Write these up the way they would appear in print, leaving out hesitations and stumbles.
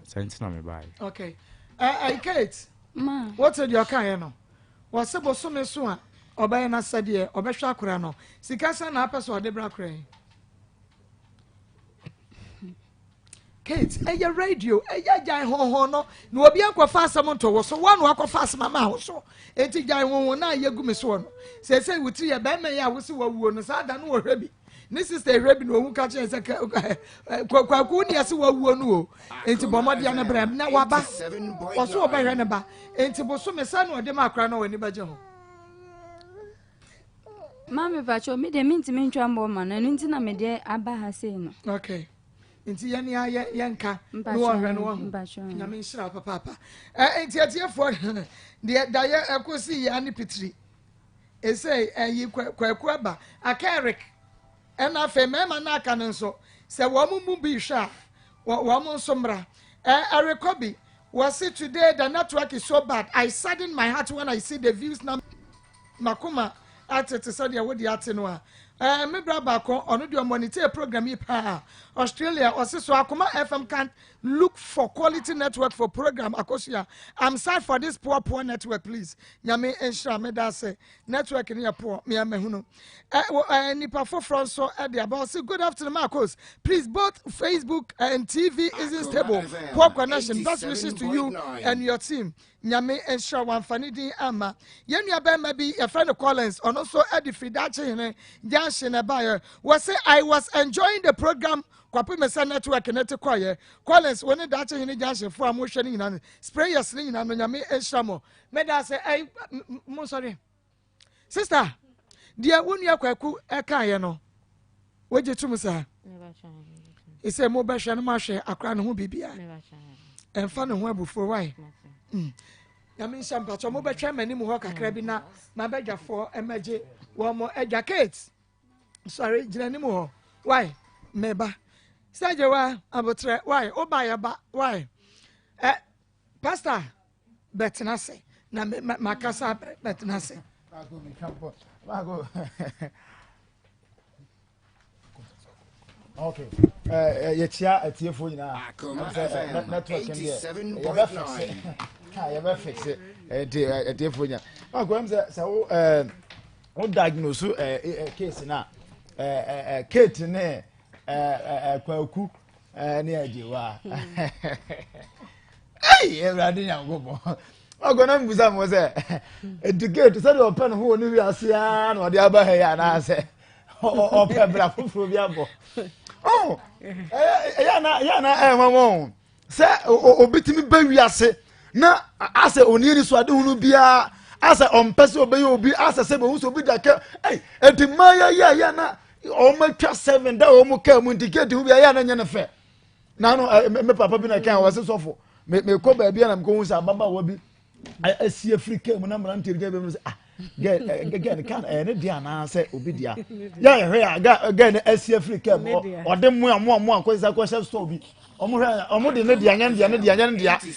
Sentinel me buy. Okay. Kate. Ma. What's your kind no? Was a bosom so a obey na said obesha kura no. Sikasa na apeso ode bra kura. Kate, your radio, jai ho no. No obi akwafa asem to wo so one akwafa asem ma wo so. Enti jai ho na yegu me so no. Say we tri e be me ya wo se wawuo no sa da no wo hwebi. Ni sister hwebi no hu ka che se kwaku ni ase wawuo no o. Enti bomode na bra na waba. Wo so obehwe ne ba. Enti bo so me sa no ode ma akra no wani baje ho. Mama bacho me de minti me ntwa mbo ma na nti na me de aba ha sei no. Okay. Inti yani yanka no hwe no ho na me nhira papa enti atiefo de da ye ekosi ya ni pitri ese yi kwaku aba akarik ena fe mema na aka nso se wo mu bi hwa wo mu nsomra Erikobi was it today the network is so bad I sadden my heart when I see the views na Akoma at it said ya wodi ate no a me braba ko ono de monitor program pa Australia also so Akoma FM can look for quality network for program akosia I'm sad for this poor network please nyame ensure me da say network ni poor me amehunu nipa for front so at the about say good afternoon Marcos please both Facebook and TV isn't stable poor connection best wishes to you and your team nyame ensure one fanidi ama yenu aba ma bi a friend Collins on also edify that hene junction about was say I was enjoying the program kwape mesa network net kwaye Collins when that hene junction for amohwe ni nyina sprayers ni nyina no nyame ensure mo me da say I mo sorry sister dia wonu akwaku ekaye no woje tum sa e say mo behwe no ma hwe akra no ho bibia emfa no ho abufo why Yamin Shampacho, mo betwa mani mu ho kakra bi na ma bedwafo emeje wo mo educate. Sorry, jina ni mu ho. Why? Meba. Saje wa abotre. Why? Oba ya ba. Why? Pastor betna se. Na makasa betna se. Okay. Yechia atiefo nyina. Network ndi. You ever fix it? Atiefo nyina. So diagnose case na Kate ne kwaku ne ajewa. Hey, everybody nyangobo. Agona mbuza mo se educate say the pen ho ni wi ase a na ode aba ha ya na se o pebra fufuro bi abo. Oh, ya na mamo se obitimi ba wi ase na ase oniri so ade hunu bia ase ompese obeyi obi ase se be hu so bi daka eh edimaya ya na o matwa 7 da o mu ka mu indicate hu bia ya na nya na fe na no me papa bi na kan wase sofo me ko ba bia na me ko hu sa baba wo bi asi afrika mu na mra ntirga be mu se get kan ne dia na se obi dia ya hwe ya ne asi afrika mo ode mu akwesa ko chef store bi omo de ne dia nya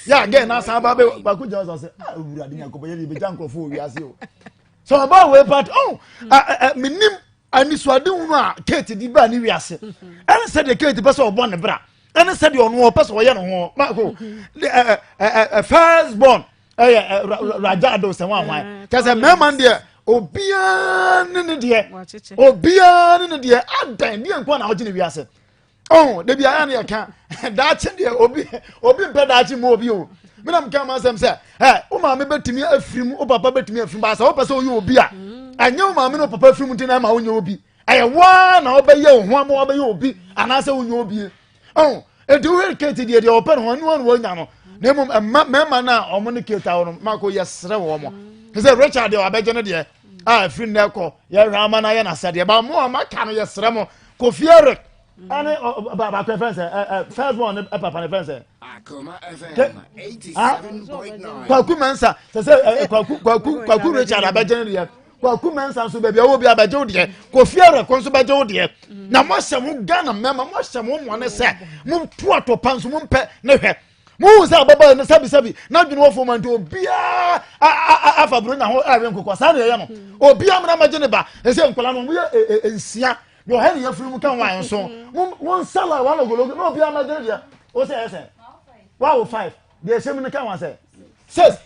ya get na san ba be ku je so se owura de nyakobo ye be jankrofo wi ase o so ba we part minim aniswade hu a Kate di ba ni wi ase ene se de Kate be so obo ne bra ene se de ono o person ye no ho ma ko first born Rajado se wan kase mema de obia ne de adan de nko na ogene wi ase oh de bia ya na yaka da che de obi mpe da che mo obi o me na mka ma sem se o ma me betimi afrim o papa betimi afrim ba sa o pese o ye obi a anya o ma me no papa afrim tin na ma o nye obi aye wa na o be ye ho ama o be ye obi ana se o nye obi oh e do we Kate de open ho no wo nya no na mema na omo ne Kate awo no mako yesre wo mo se Richard de abeje no de afrim na ko ye hwama na ye na sade ba mo maka no yesre mo Kofi Eric ani ba preference first one papa preference Akoma FM 87.9 kwaku mensa se kwaku Richard abeje no de kwaku mensa so bia wo bi abeje wo de Kofi Eric ko so beje wo de na mo hye mo Ghana mema mo hye mo ne se mo tu atopa so mo mpe ne hwe mo se baba na sabi na dwene wo fo man to obia afabro na ho awen kokwa sa na ye no obia mna maje ne ba e se nkola no mo ye ensia yo he ne yafuru mu kan wan so won sala wa logologo no obia maje ne dia o se ese wow 5 the same no can one say says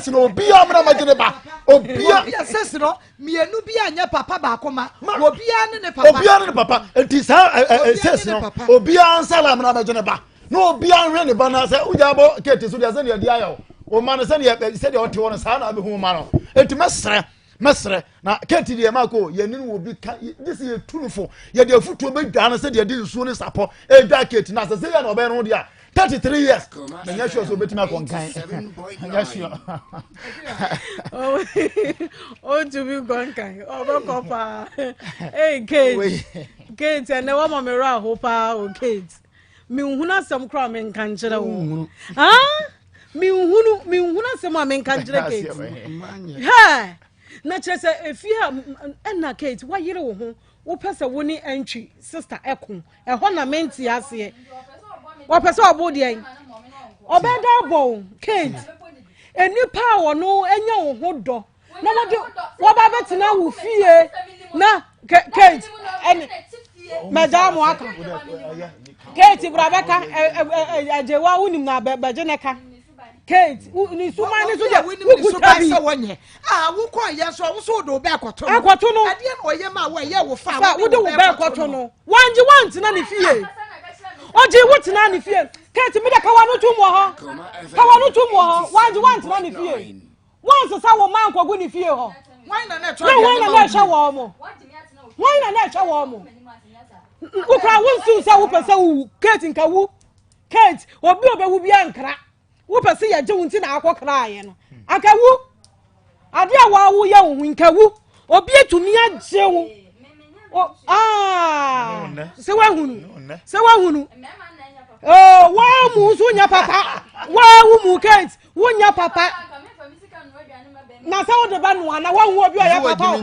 no obia mra magene ba obia says no mienu bia anya papa ba akoma obia ne papa enti says no obia ansala mra magene ba no obia hwe ne ba na say ujabo kete so dia say ne dia yo o man say ne o te won sa na be hu ma no enti mesre na kete dia mako ye ninu obi this is tunufo ye dia futuo be dwa na say dia di nsuo ne sapo e dwa kete na say ya na obe no dia 33 years. Anya sure so betima konkan. Anya sure. Oh to be konkan. Oh kopa. Hey Kate and na wa me ra ho pa o Kate. Me nhuna sam kra me nkan kire wo. Ah? Me nhuna sam a me nkan kire Kate. Ha! Na chese efia na Kate wa yire wo ho. Wo pese wo ni entry sister Ekun. E ho na menti ase. What person about the end? Obeda bo, Kate. Any power no enya wo do. No what about na wo fie? Na Kate and Madam Waka. Kate Brabeka ajewa unim na bejeneka. Kate, ni suma ni so de wo kuta bi one ye. Ah, wo kwa ye so wo so do be akoto. Akoto no. Ade na oye ma wo ye wo fa. Wo de wo be akoto no. Wanji want na ni fie. Oji wuti na ni fie. Kate me de ka wanu tumo ho. Ka wanu tumo ho. Want na ni fie. Once sa wo man kwagu ni fie ho. Why na na try. Why na na sha wo mo. Why na na sha wo mo. Wo kra wonsu sa wo pese wo Kate nka wu. Kate obi obewu bia nkra. Wo pese ye je wunti na akokra aye no. Aka wu. Ade a wa wo ye wo nka wu. Obi etumi agye wo. Se wa hunu. Oh, wa mu so nya papa. Wa wu mu Kate, wo nya papa. Na sa wo de ba no ana wa hu obi o ya papa.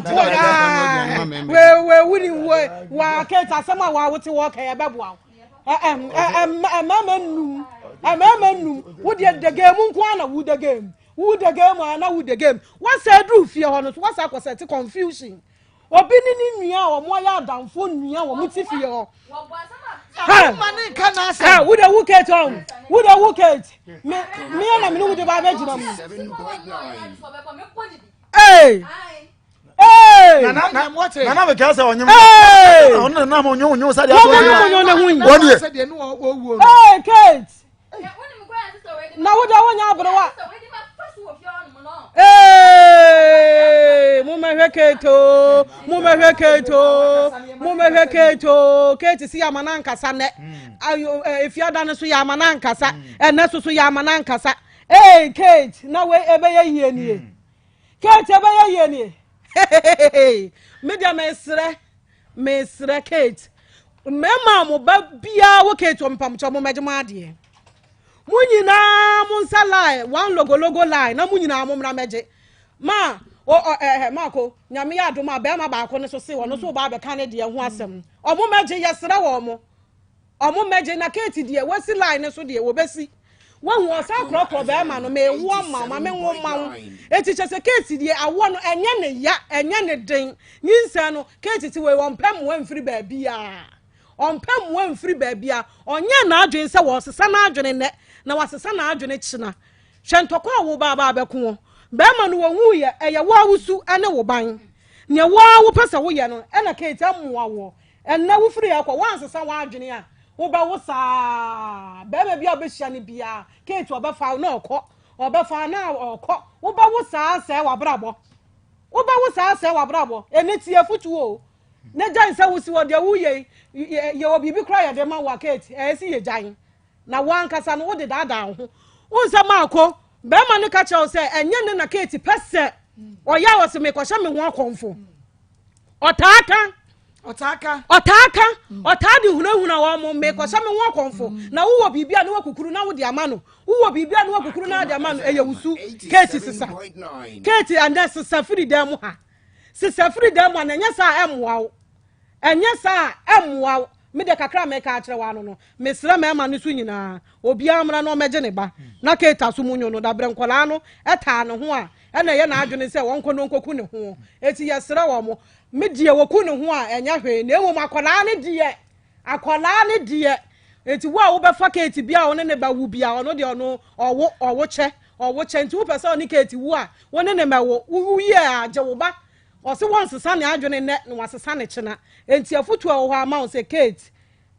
We wuni wa Kate asema wa wo te wo ka ya beboa. Mama num. Wo de game nko ana wo de game. Wo de game ana wo de game. What say do fie ho no so what say cause confusion. Obi ni nua o mo ya adamfo nua wo muti fie ho. Ha mane kana say. Ha wo de wo Kate on. Wo de wo Kate. Me na me no wo de ba be gina mu. Hey. Na be ka say onyem. Ona na mo nyu sa de aso. Wo say de no wo. Hey Kate. Na wo de wo nya abrewa. Hey, mumehwe keto. Kate si amana nkasa ne. Ayo efiada ne so ya amana nkasa. Ene so ya amana nkasa. Hey, Kate, na we ebe ye hie nie. Kate ebe ye hie nie. Media mesre Kate. Mema mo ba bia wo Kate ompamcho mo majema ade. Munyina munsalai one logo line na munyina mumra meje ma mako nyame ya adoma be ma ba ko ne so se wono so ba be kan de ho asem omo meje yesra wo omo meje na Kate de wasi line ne so de wo besi won wo sa krokro be ma no me wo ma me wo ma eti chese Kate de awo no enye ne den nyinsa no Kate ti we won pem wo mfiri ba bia onpem wo mfiri ba bia onye na adwen se wo sesa na adwen ne na wasesa na adwene china hwentoko a wo ba abeko be ma no wo ye eye wo awusu ene wo ban ne wo awu pesa wo ye no ena Kate amuwa wo ena wo firi yakwa wansesa wa adwene a wo ba wo saa be ma bia obehia ne bia Kate obefa na okọ obefa na okọ wo ba wo saa se wa brabo ene tie futu o ne jan se wo si wo de wo ye wo bibi kra ya de ma wa Kate si ye jan na wan kasa no wo de dada ho unsa maako be ma ne ka che se enye ne na Kate pese oya wo se me kwahye me ho akonfo otaka otadi hunahuna wa mo me kwahye me ho akonfo na wo bibia ne wakukuru na wo de amano wo bibia ne wakukuru na de amano eye wusu Kate sisa Kate and sisa free dem ha sisa free dem na nya sa emwa me de kakra me ka akere wa no mesra me ma no so nyina obi amra no meje ne ba na Kate aso munyo no da bre nkola no eta no ho a ena ye na adwene se won kono nkoku ne ho eti yesra wo mo me die woku ne ho a enya hwe na emu akola ne die enti wo a wo be fa Kate bia wo ne ba wu bia ono de ono owo che nti wo pese oni Kate wu a wo ne mewo wu ye agye wo ba o se won sesa ne adwene ne no wasesa ne chena enti afutu wo ha ma wo se Kate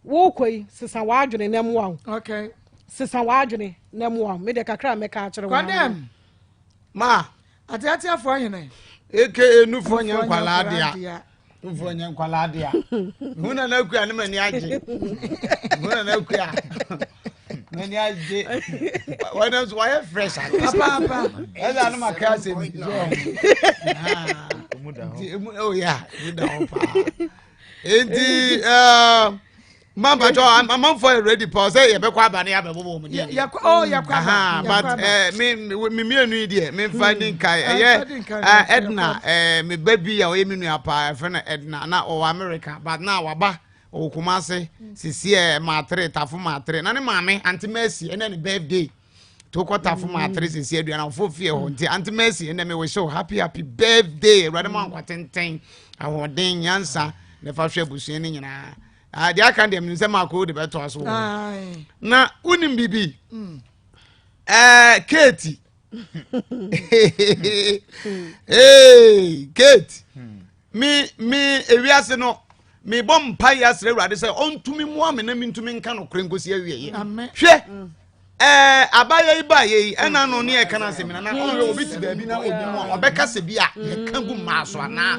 wo koi sesa wa adwene ne mo wa okay sesa wa adwene ne mo wa me de kakra me ka akere wo Condemn ma atiatia fo hene eke enufo nya nkwala dia nufo nya nkwala dia huna na akua ne mani agye huna na akua mani agye wana so why fresh papa eza no maka se bi oh yeah muda opa enti Mamba jo I'm for ready pause e be kwa abane ya bebo mu dia but me anu die me finding kai Edna me baby ya o yemi nu apa fe na Edna na o America but na waba o Kumase sisi ma 3 tafu ma 3 na ne maame Auntie Mercy ene ne birthday to kwata tafu ma 3 sisi adua na fo fie ho nti Auntie Mercy ene me wish you happy birthday rade man kwatenten ahoden yansa ne fa hwe busu ni nyina dia kan dem nse mako de beto aso na unim bibi Kate Kate me ewiase no me bom pa yasre urade say ontumi mu ame na mintumi nka no krengosi awieye hwe abaya ibaye ena no ne e kana semina na onwe obi ti baabi na obi mu obeka se bi a ye kan gu maaso ana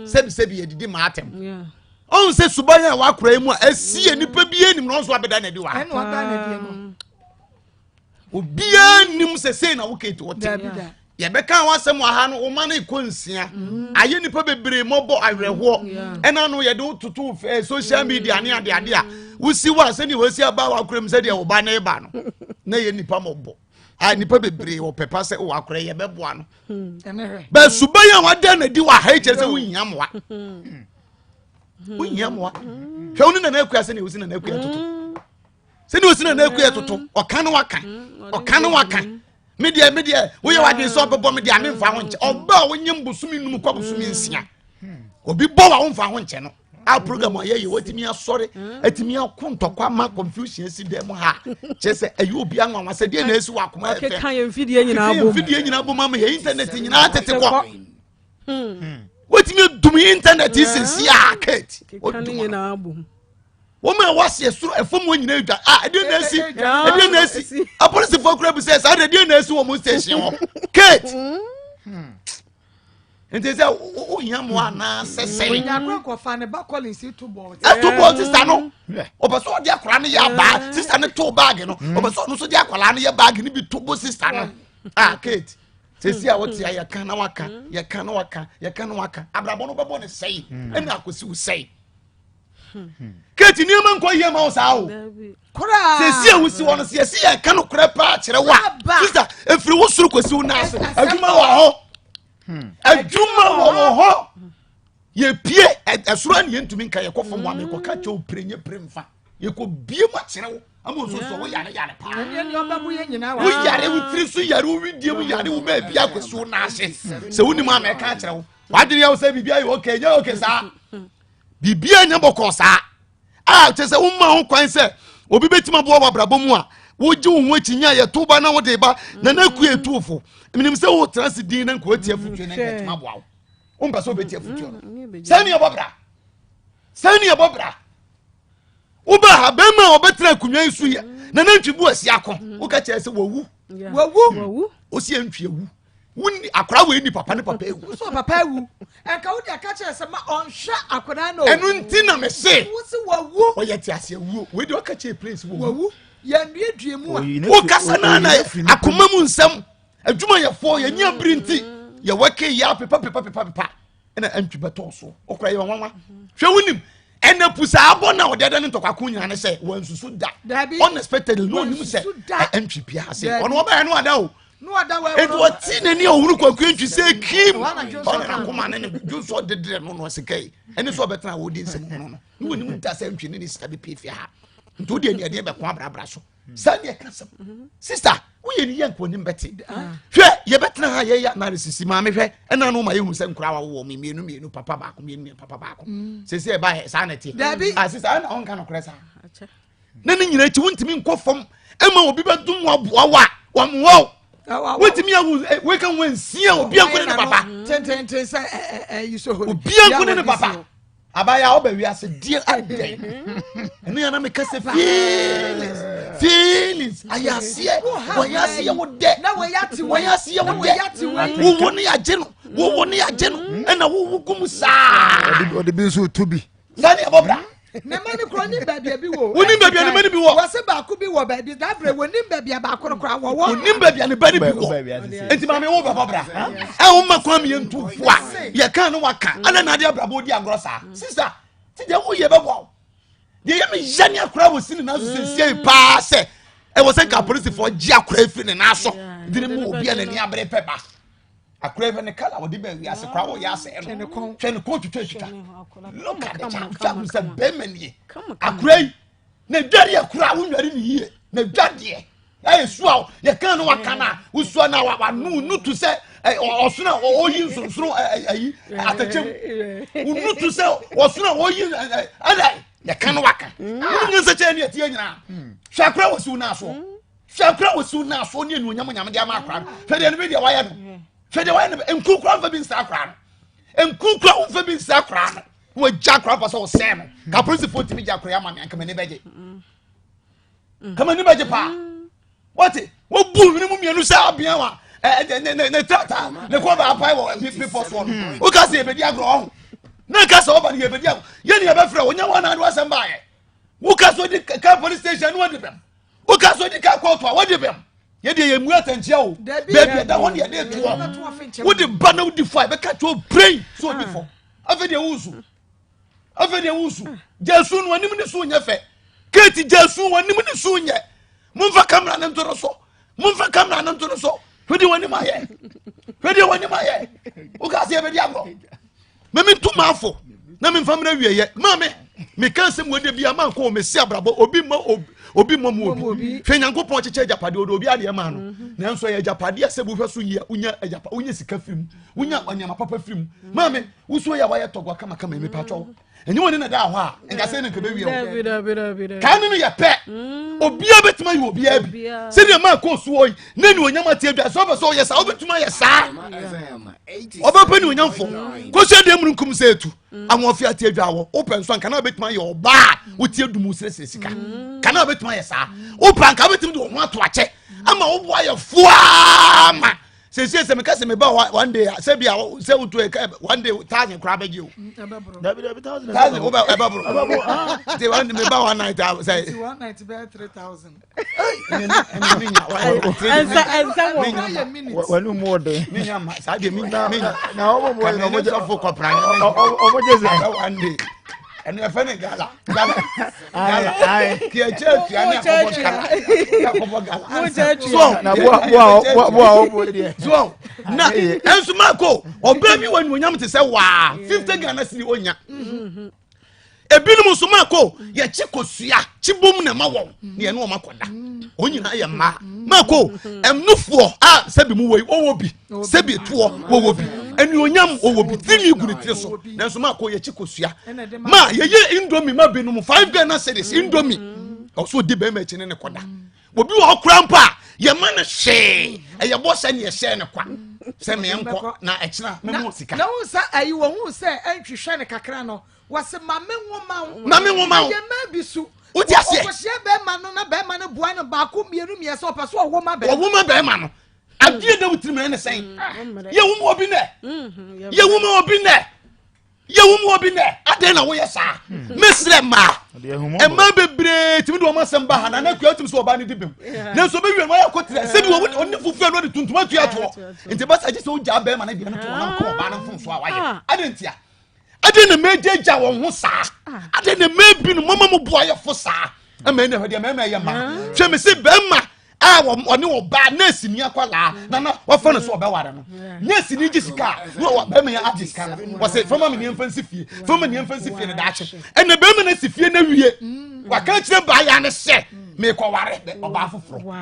sebi yedidi maatem on se subanya wa kura mu asie nipa bi enim no so abeda na di wa eno ada na di no obi anim se sei na wo Kate wote ye beka wasem wa ha no wo ma na ikonsia aye nipa bebre mobo ahweho ena no ye de tutu social media ne ade a wusi wa se ni wasi aba wa kura mu se de wo ba na e ba no na ye nipa mobo nipa bebre wo pepa se wo akura ye beboa no ba subanya wa da na di wa ha che se wo nyamwa unyamwa hwe unu na nakua se ne usi na nakua toto se ne usi na nakua toto oka ne waka media wo ye wadwe so bebo media me mfa ho nche oba wo nyem busumi num kwa busumi nsia obi bo wa wo mfa ho nche no a program ye watimi asore atimi akontokwa ma confusion si dem ha che se ayi obi anwa se de na esi wa akoma efe kan ye mfidie nyina bo ma ye internet nyina atete kwa watimi dum internet is ya Kate kan ye na abo wo ma wase esuro efom wonyina edwa ade na esi a police for crab says ade na esi wo mo station ho Kate enti say o hiam wa na sesere nyakwa ko fa ne ba Collins to ball sister no obeso odi akora ne ya ba sister ne to bag no obeso no so di akora ne ya bag ne bi to bo sister no Kate sesi a woti ya kana waka abrabo no bebo ne sei ena akosi wo sei Kate ni man ko yema wo saa o kora sesi a wusi wono sesi ya kana kora pa kire wa sister efiri wo suru kosi wo na so adwuma wa ho ye pie esuro ne yentumi nka ye kofo mo ameko ka che o prenye premfa ye ko bie mo kire wo amo so wo yare pa ye oba mu ye nyina wa wo yare wo tiri so yare wo widie wo yare wo ba bia kosi wo na ase se woni mo ameka kire wo wadiri ya wo se bibia ye okay nya okay sa bibia nya boko sa che se wo ma ho kwan se obi betima bo wa brabo mu a wo ji wo ho chinya ye to ba na wo de ba na na ku etufo minim se wo trans din na ko tie futwe na betima bo awo o mba so betie futwe sani ya bobra uba ha be ma obetra kunwa isu ya na ntwibu asi akọ wo ka che se wowu o si antwie wu wuni akora we ni papa ewu so papa ewu enka wo de aka che se ma onhwa akora no enu nti na me se wo si wowu o ye ti ase wu we de aka che place wowu ya nduedue mu a wo kasa na akoma mu nsam adwuma ye fo ye nya brinti ye wake ya pepa ena antwiba to so okora ye wanwa hwe wunim ena pusa abo na odeda ne ntokwa nya ne se wansusu da unexpectedly no nim se antwipia ase ono oba no ada o no ada we it was tin ni ohuru kwaku antwi se kim ona koma ne ju so dedre no se kai eni so betra wo di nsem no no nim ta se antwi ne sita be pefia ha nto de ade be kwa brabra so sani e kasa sister wo ye ni yanko nim beti hwe ye betra ha ye ya na resisi ma me hwe ena no ma ye hu se nkura wa wo me mienu papa ba ko mienu papa ba ko se se ba sa na ti sister ana on kan okra sa na ne nyina ti wontimi nkofom ema obi bedum waboa wa wamwo wontimi awu we kan wansia obi ankone ne papa tenten say you so obi ankone ne papa abaya obawi ase die adai ene yana me kase feelings ayasie wayasie wo de na wayati wayasie wo de wo ne agye no ena wo gum saa ode bi so tubi ngani abobra na mani kroni baby bi wo woni baby ani mani bi wo wase ba ko bi wo baby da bre woni baby ba ko kra wo woni baby ani bani bi wo enti ma me wo babobra wo ma kwa me yentu fo a ye kan no waka ana na de abrabo di agro saa sister ti de wo ye bebo de ye me jani akra wo sini na so sensie pa se e wo se ka police for ji akra fi ne na so dire mu obi ana ni abre peba akra be ne kala wo de ba wi ase kwa wo ya ase no twene ko twitwa look at the champ se be manie akra na dware akra wo nware ni yie na dwade e suo ye kan no waka na wo suo na wa nu to se osuna oyi nsonsoro ayi atachem unutu se osuna oyi ada ye kan waka nyin se che ne tie nyina hwakra wosu na so hwakra wosu na so ne enu nyam de amakra fede ne be de waya no fede waya no enkukura fa bi nsa akra enkukura fa bi nsa akra wo jakra fa so se no ka police fo timi jakra ya mame ankama ne beje kama ne beje pa what wo bu ni mu mienu sa abia wa ne tata ne ko ba pai wo people so no o ka se ebedi agro ho na ka se oba ne ebedi agro ye ne ebe frɛ wo nya wana ade wasem ba ye wo ka so di ka police station wo de bem wo ka so di ka court wo de bem ye de ye mu atantia o baby da ho ne de to wo de ba na wo di fa be ka to brain so di fo afede wusu jesu no anim ne so nya fe keti jesu anim ne so nya mumfa camera na ntoro so Hwede wani ma ye uka se be di agro me ntuma afo na me mfamra wieye ma me kan se mo de bia man ko me si abrabo obi mu obi hwe nyankopon cheche japade obi ade ma no na nso ye japade ase bu hwe so yia unya ajapa unya sika film unya onyama papa film ma me wuso ya waye togwa kama me patwo enyi woni na da ho a nga se ne nkebe wiye kan no ye pe obi abetima ye obi abi se de ma ko so oyi na ni onyama tie dwa so be so ye sa obetuma ye sa oba ni onyamfo ko se de mrunkum se etu anwofi atie dwa wo open so nka na obetima ye oba wotie dumu sese sika kana obetima ye sa opa nka obetima de ho ato ache ama wo bo aye fuaa ma se me kase me ba one day se bia se utu one day 1000 kra beji o dabi 1000 o ba bro they want me ba one night say one night be 3000 wanu mode minya ma sa de minya na o mo na mo je fo kopra o mo je one day enu efe ne gala ai ki eche tuane akobọ gala so na boa o de so na ensu mako oba bi wanu onyam te se wa 50 Ghana cedi onya ebinum so mako ye chikosua chibom na ma won ne ene o makoda onyina ye mako emnufo a sebi mu wei owo bi sebi tuo owo bi enu onyam owo bi tini gunu tire so na ensu mako ye chikosua ma ye indomie ma binum 5 Ghana cedis indomie oso di be ma chine ne koda obi wo okrampa ye ma ne hwe ye bo se ne ye hwe ne kwa se me enko na echina memo sika na unsa ayi wo hu se antwihwe ne kakra no wase mame nwoma ye ma bisu odi ase o hye be ma no na be ma no bua no ba ko mienu mi ese opeso wo ma be ma no adie da wutiri me ne sen ye wo mo obi ne ade na wo ye sa mesre ma e ma bebre timi do ma samba ha na kwa timi so oba ne dibem na so be wi no ya kotire se bi wo oni fufu no de tuntuma tu ato nti ba sa je so ja be ma na bia no to na ko oba no fun so a waye ade ntia ade na mejeja won ho sa ade na mebi no mama mo boa ye fo sa ama ne hode ma ye ma hwe me se be ma a woni oba na asini akwala na wafa no so oba ware no na asini gisika no ba me ya agisika wo se fama me ne mfansi fie ne da ache ene be me na sifie na wie waka kire ba ya ne se me ko ware oba foforo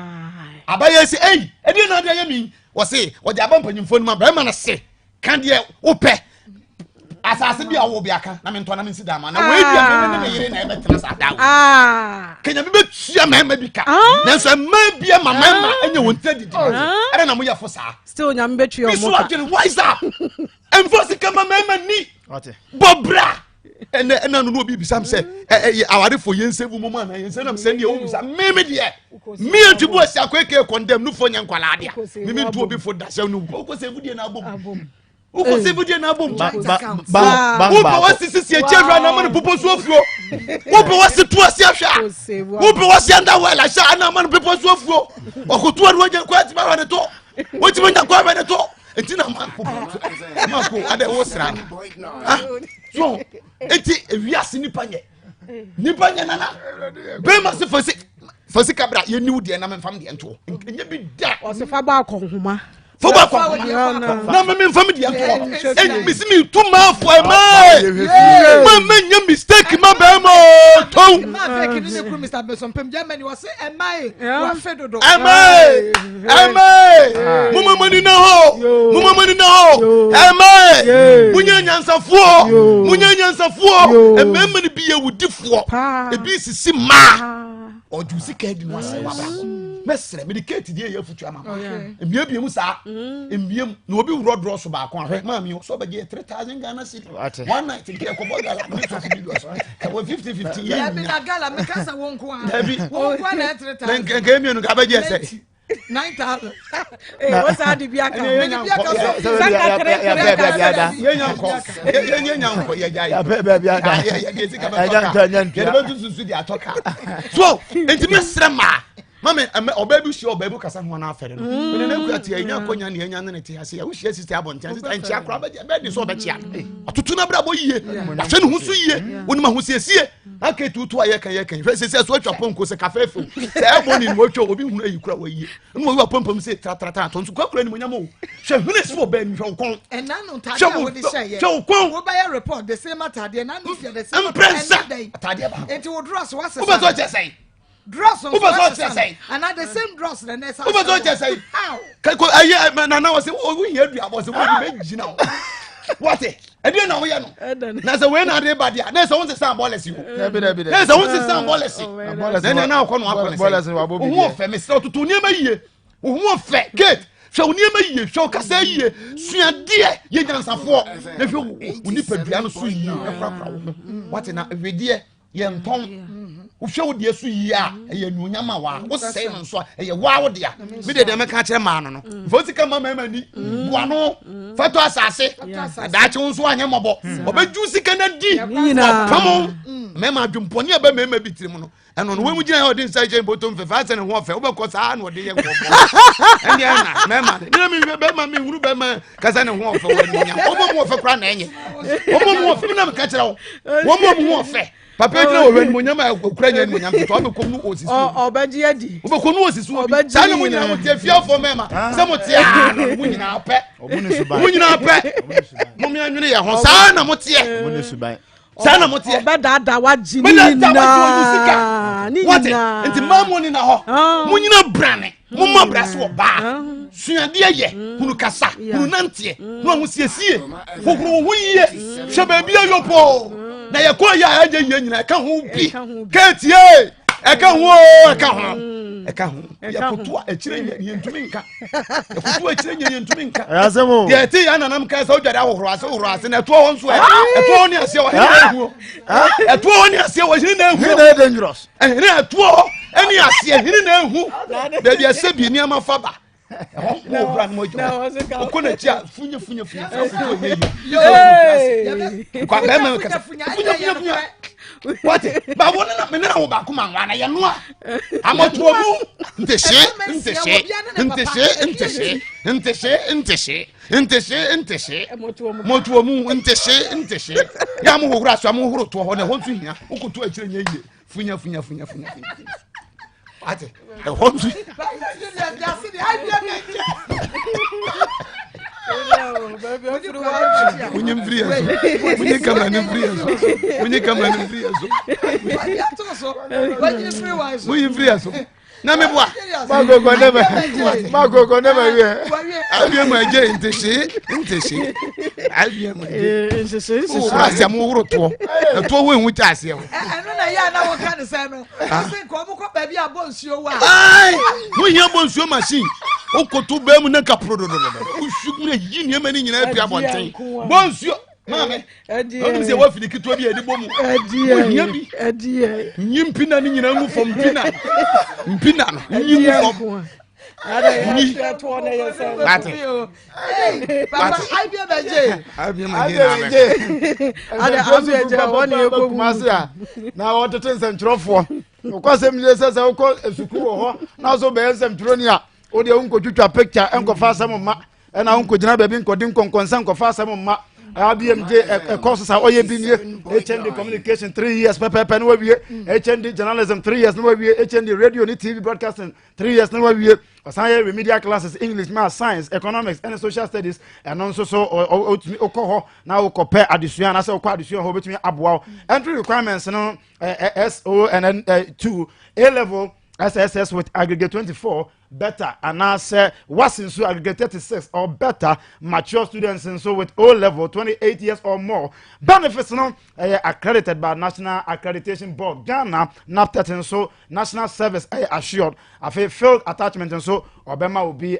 abaya se ei ede na de ya mi wo se wo ja ba mpanyimfo no ma ba me na se kan de wo pe asase bi awo bi aka na me ntona me nsi dama na we bia me yire na e betena sa dawo kenya bi betua mema bi ka na so ma bia mama anya wonta didi ara na mo ya fo sa still nya me betua mo ka why is that enforce kama mema ni bobra ena no obi bisam se aware fo yen sevu mo na yen se na se ne o bisa me de me antubu asi akweke condemn no fo nya nkwala ade me ntu obi fo da se no ko sevu de na abom uko sevu de na abom uko wasi sisi e chevra na man popo so afuo uko wasi tu asi ahwa uko wasi anda wala sha na man popo so afuo okotu anu agya kwa ti ba wa de to woti manya kwa ba de to enti na man popo ade wo sra so enti ewiase nipa nye nana be ma se fosi kabra ye niu de na memfam de ento enye bi da o se fa ba konhuma foba kwa na me memfam de ento en mi simi tuma fo ma nya mistake ma be mo to ma fake ni kru Mr. Besom pem Germany was say emai wa fedodo emai mama ni na ho emai munya nyansafuo emema ni biye wudifuo ebi sisi ma ojusi kedi no ase waba mesre medicate die ya futu ama emie mu sa emie na obi wrodro so ba kon ahwe ma mi so ba je 3000 Ghana cedi one night ke ko bogala me so bi do so ka 50-50 ya bi na gala me kasa wonko a wonko na 3000 ke mi no ka ba je say 9,000 what's that the biaka so intimate srema mama obabu shi obabu kasa ho na afere no me na ku ati anya konya ne anya ne te ase ya wo hia sisi abontia sisi anchi akra ba de so obechia atutu na bra bo yie ahwe ne ho so yie woni ma ho siesie aka tutu aye kan hwe sisi so atwa ponko se kafefu se eboni no atwa obi hunu ayi kura wa yie no wo pompom se tratra to nso kwakura ni monyam o hwe hune se oba ni hwe kon enanu tade a wo de sheye wo ba ya report the same tade enanu fear the same tade ba enti wo dress wa se wo ba so che dross on and at the same dross the next how ko aye na was we hear do about we be gina what e dey na we no na say we na dey bad ya na say won say sam policy na say won say sam policy na ko no policy who fe me say tutu ni ma yie who fe gate hwe oni ma yie hwe kasa yie suade ye nyansafo na hwe oni padua no so yie ekrakra wo what na wedie ye nton uhwe wo de so yi a eye nuonyama wa wo sei no so eye wa wo de a me de me ka kire ma no fosi ka mama ni bua no fato asase da che won so anye mobo obeju sika na di pamo mema adwumponi aba mema bitirim no eno no wemu gina odin sai je botom fe fa se ne ho ofe wo be ko sa na ode ye ngobo ende ana mema ni mi be ma mi huru be ma kasa ne ho ofe wo ni nya obo mu ofe kra na enye obo mu ofe na me ka kire wo mu ofe papa ejina wo wen monyama okura nya monyam to be kom no osisu obaji adi obe kom no osisu obi sa na monyina mo tie fia fo mema se mo tie monyina pe monyina pe mo mi anwene ye ho sa na mo tie monyina subai sa na mo tie obedada waji ni na nti mamoni na ho monyina brane mo ma braso oba suade ye hunu kasa hunu nantie no ho siesie hokuru ho yie hwe ba bia yopo na ye ko ya aje ye nyina ka ho bi ketie eka ho ya kutua ekire ye ntumi nka ya kutua ekire ye ntumi nka asemo ye ti ya nanam ka sa odware ahohoro ase na to ho nso eto ho ni ase wa ehu eto ho ni ase wa hini na ehu na dangerous ehini eto eni ase ehini na ehu da bia se bi ni ama fa ba no brand mo jo ko na tia funye kwa be me ka funye what ba wona na me na wo ba kuma nwa na ye no amotuo mu ntese motuo mu ntese ya mo hura so mo huro to ho na ho ntu hia ukoto akire nya yie funya ate e ho ntu Munye mvria munye kamera ni mvria munye mvria so na me boa magogo never here abi ma je ntese IBM nse asem woro to to we hu ta asem eno na ya na wo kan se no se ko mo ko ba bi abonsuo wa ai wo hia bonsuo machine okoto ba mu na ka prododo ushu na yi ne ma ni nyina apia bonten bonsuo mame onu se wa fini kitwa bi edi bomu hia bi nyimpina ni nyina ngu fom mpina no nyi fom ada ya to na ya se papa IBM ada abeje woni ego kumase a na wotete nsentwerofo ukose mle sese uko esuku wo ho na so be nsentweroni a wo de unko twitwa picture enko fa asem ma na unko gina ba bi nko di nkonkonsa nko fa asem ma IBMJ a course sa oye bi nie HND communication 3 years pepe no wie HND journalism 3 years no wie HND radio ni TV broadcasting 3 years no wie osanye remedial classes English math science economics and social studies and also so okoho na okope adesua na se okọ adesua ho betumi aboa entry requirements no SO and 2 A level SSS with aggregate 24 better and now say what's in so aggregate 36 or better mature students in so with O level 28 years or more benefits no accredited by National Accreditation Board Ghana NAPTET and so national service assured of a field attachment and so obema will be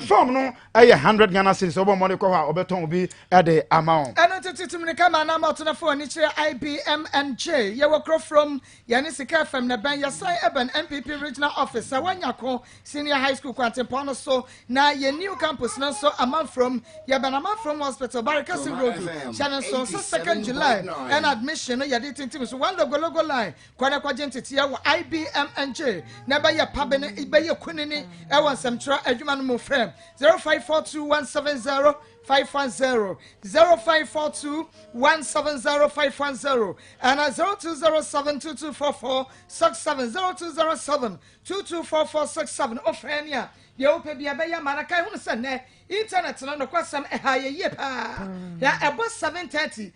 form no 100 Ghana cedis obo money ko ha obeton will be at the amount eno tititum ne kama na ma to na phone ni kire IBMNJ ye wokro from yani sika fam na ban yasai eben MPP regional office awanyako senior high school kwantempo so na ye new campus na so among from ye banama from hospital Barakasin road channel so 2nd July and admission ye dey tintim so one logo line kwana kwagentiti ye IBMNJ na ba ye pabe ne be ye kunini e won samtra adwuma no frame 0542170510 0542170510 and 0207224467 0207224467 ofrenia ye ope bia be ya manaka hu se ne internet no kwasam ye pa ya ebo 7:30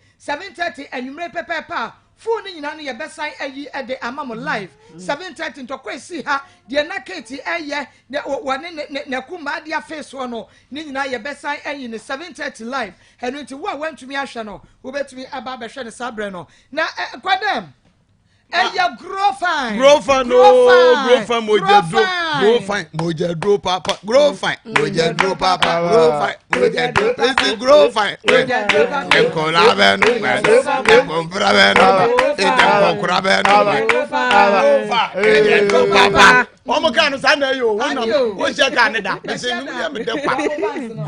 anwumre pepepa phone nyina no ye besan ayi e de amamo live 7:30 to kwesi ha de na keti eye de wone ne kuma de afeso no ni nyina ye besan ayi ne 7:30 live enu nti wo wantumi ahwe no wo betumi aba be hwe ne sabre no na kwadam grow fine mojadro papa grow fine enkola beno enkola beno papa omo kan sa na yo wonam wo je kan da se nu ya me de pa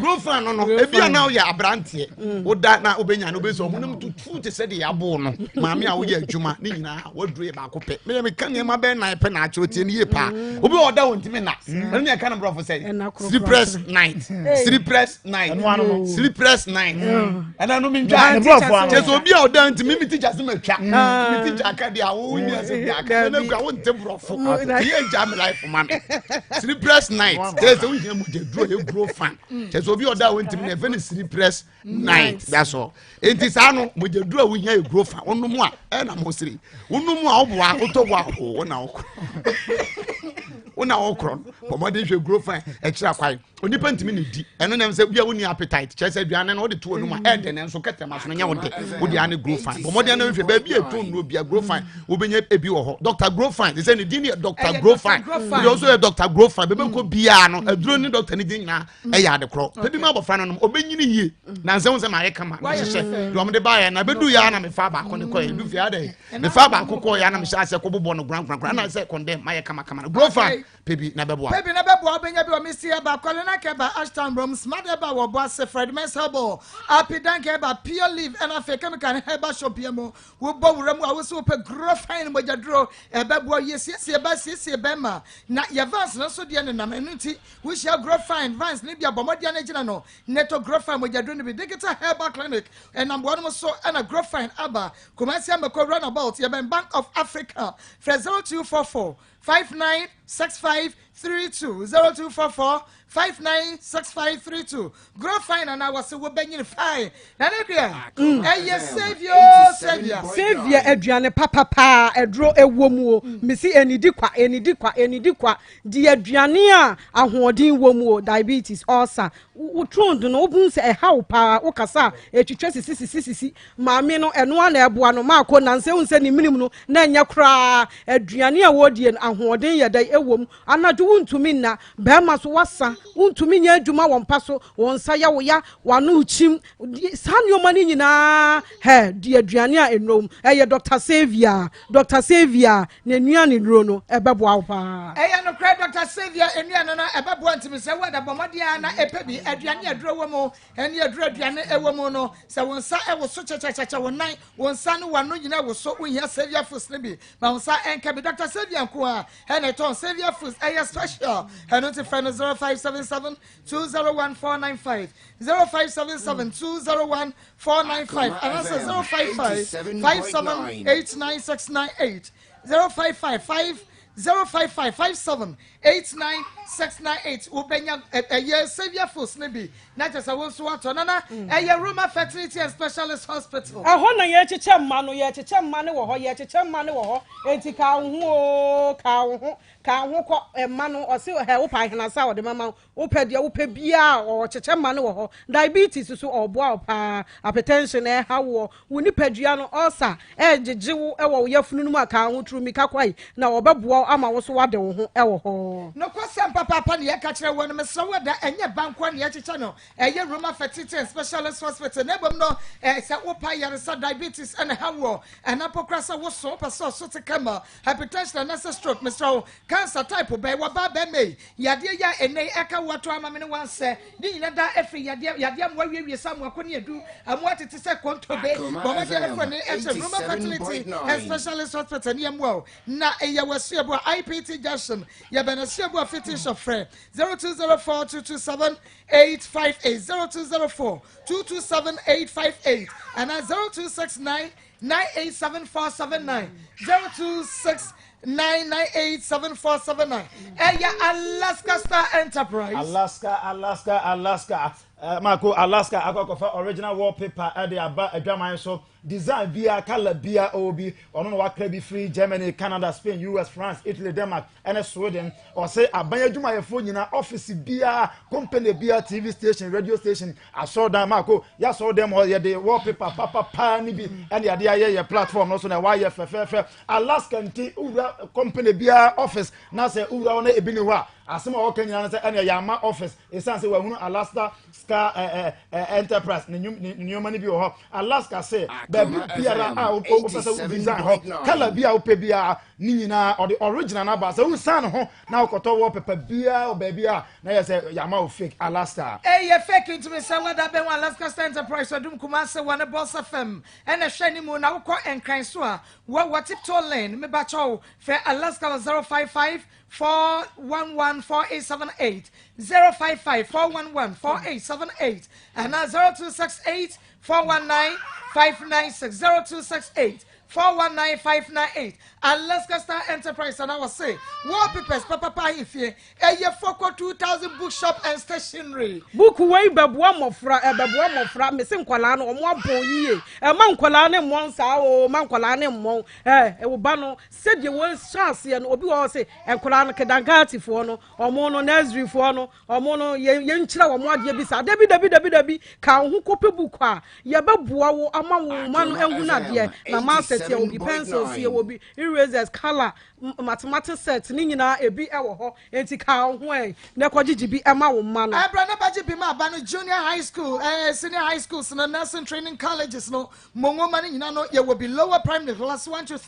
grow fine no ebia na wo ya abrante wo da na obenya na obeso munum tutu te se de yabo no maame a wo ya adwuma ni nyina dre ba ko pe me kan ma be na pe na acho tie ni pa obi oda won timi na eno ne kan bro for say sleepless night ana no min twa je so obi oda ntimi mi teacher se matwa mi teacher aka dia wo ni ase dia aka na gwa won te bro fo ye jam life man sleepless night je so we mu je dro e grow fan je so obi oda won timi na fe ni sleepless night that's all enti sa no mo je dro we hia e grow fan onu mu a na mo siri onu mu a oboa otobwa o na okro una okro pomode hwe grow fine e kira kwai onipa ntimi ne di eno nem se bia woni appetite che se aduane na ode to onu ma e de ne nso ketema so nya wonde wodi ane grow fine pomode na hwe ba bia to no bia grow fine obenya ebi wo ho Dr. Grow Fine they say ne di ne Dr. Grow Fine we also a Dr. Grow Fine be ko bia no aduro ni doctor ni di nyina e ya de kro pe bi ma bofra no obenyini yie na nse won se ma ye kama hye do de ba ya na bedu ya na me fa ba ko ne ko du fi ade me fa ba ko ya na me sha se ko bobo no gran na se condemn ma ye kama Grow Fine pebi na bebo obenya bi o misi ba ko na ke ba Ashton Brom smart ba wo boss Fred Mensabo happy dank ba pure live and afa chemical heba shop yemo wo bo wuram a wo so pe Grow Fine mojadro e ba bo yesie ba ma na ye vans no so de ne na menuti we share Grow Fine vans ne bia bomode na gina no neto Grow Fine mojadro ne bi digital herbal clinic and number one so and a Grow Fine aba commercial meko runabout ye Bank of Africa 0244 5965 0244 596532. Grow fine and I was a woman fine. Savior aduane papa edro ewomu o misi enidikwa di aduane a ahoɔden womu o diabetes ulcer utrondo no obun se ehaw pa ukasa etwetwe sisi maame no eno ana eboa no maako nanse unse ni minim no na nya kra aduane a wodie ahoɔden yɛ dai ewom anadwo untumi na bɛma so wasa untumi nya adwuma wɔmpa so wɔnsa ya wo ya wano uchim sanyoma ni nyina he di aduane a enom eye Dr. Savior ne nua ne duro no ebeboa pa no kra Dr. Savior enua no ebeboa ntimi se wada bomodia na epebi aduane aduro wo mu ene aduro aduane ewo mu no se wonsa ewo so chechecheche wonan wonsa no wano nyina wo so wohia Savior Foods ne bi ma wonsa enka bi Dr. Savior nko a ene ton Savior Foods eye special eno te friend 0577 201495 0577 201495 and also 055 5789 055 0555789 Ubenya Savior Foods maybe not just a one swat nana a Roma Fertility and Specialist Hospital. A hona ye chiche manu ye chiche manu wo ye chiche manu wo enti ka ho ko manu o se he wo pa hena sa wo de mama wo pe de wo pe bia o chiche manu wo diabetes so oboa pa hypertension e ha wo woni padua no ulcer jejewo e wo yafunu no aka ho tru mi ka kwai na obeboa ama wo so wade wo ho e wo ho no kwasam papa ne ye ka kire wo no mesra wo da enye banko ne ye chiche no eye Roma Fertility and Specialist Hospital ne bom no se wo pa yare sa diabetes and ha wo and apokrasa wo so pa so te kama hypertension and stroke mesra cancer type be wa ba be me yade ya ene eka wato amame ne wan se ni nyina da efri yade mo awie sam akoni edu amo atete se kontobe bo ma de efri ne Roma Fertility and Specialist Hospital ne mo na eye wasu ebo IPT junction ya benasu ebo fetish of frame 0204 227 858 0204 227 858 and 0269 987 026 9987479 Alaska Star Enterprise Alaska Marco Alaska akokofa original wallpaper e dey aba adwaman so design bia color bia obi ono no wakra bi free Germany Canada Spain US France Italy Denmark and Sweden or say aban adwumayefo nyina office bia company bia TV station radio station aso dan Marco ya so dem all the wallpaper papa ni bi and ya dey platform no so na why fe Alaska nti ura company bia office na say ura ona ebi ni ho a asema o kanyina na say ene yama office esan say wa hunu Alaska Star Enterprise ni money bi ho Alaska say baby biara a o pesa design ho color bia o pe bia ni nyina or the original na ba say un san ho na o koto wallpaper bia o baby a na ye say yama o fake Alaska ye fake into me say whether be Alaska Star Enterprise odum kuma say one boss FM and a shani mu na wo enkran so a wo tiptoe lane me ba chow for Alaska 055 4114878 055 411 4878 and 0268 419 596 0268 419598 Alaska Star Enterprise and I was say wallpapers papa ifie eye foko 2000 bookshop and stationery book wey beboa mofra me se nkwala no omo abon yie e ma nkwala ne mmon sa o ma nkwala ne mmon e wo ba no se de won chance ye no obi wo se nkwala no kedangati fo no omo no nursery fo no omo no ye nkyira wo mo ade bi sa dabi ka ho kope book a ye beboa wo ama wo ma no enhu na de na ma set ye obi pencils ye obi erasers color mathematics set ni nyina ebi e wo ho enti ka ho na kwagigi bi e ma wo ma no abra na baji bi ma ba no junior high school senior high schools no nursing training colleges no mongo ma ni nyina no ye will be lower primary class 1 to 3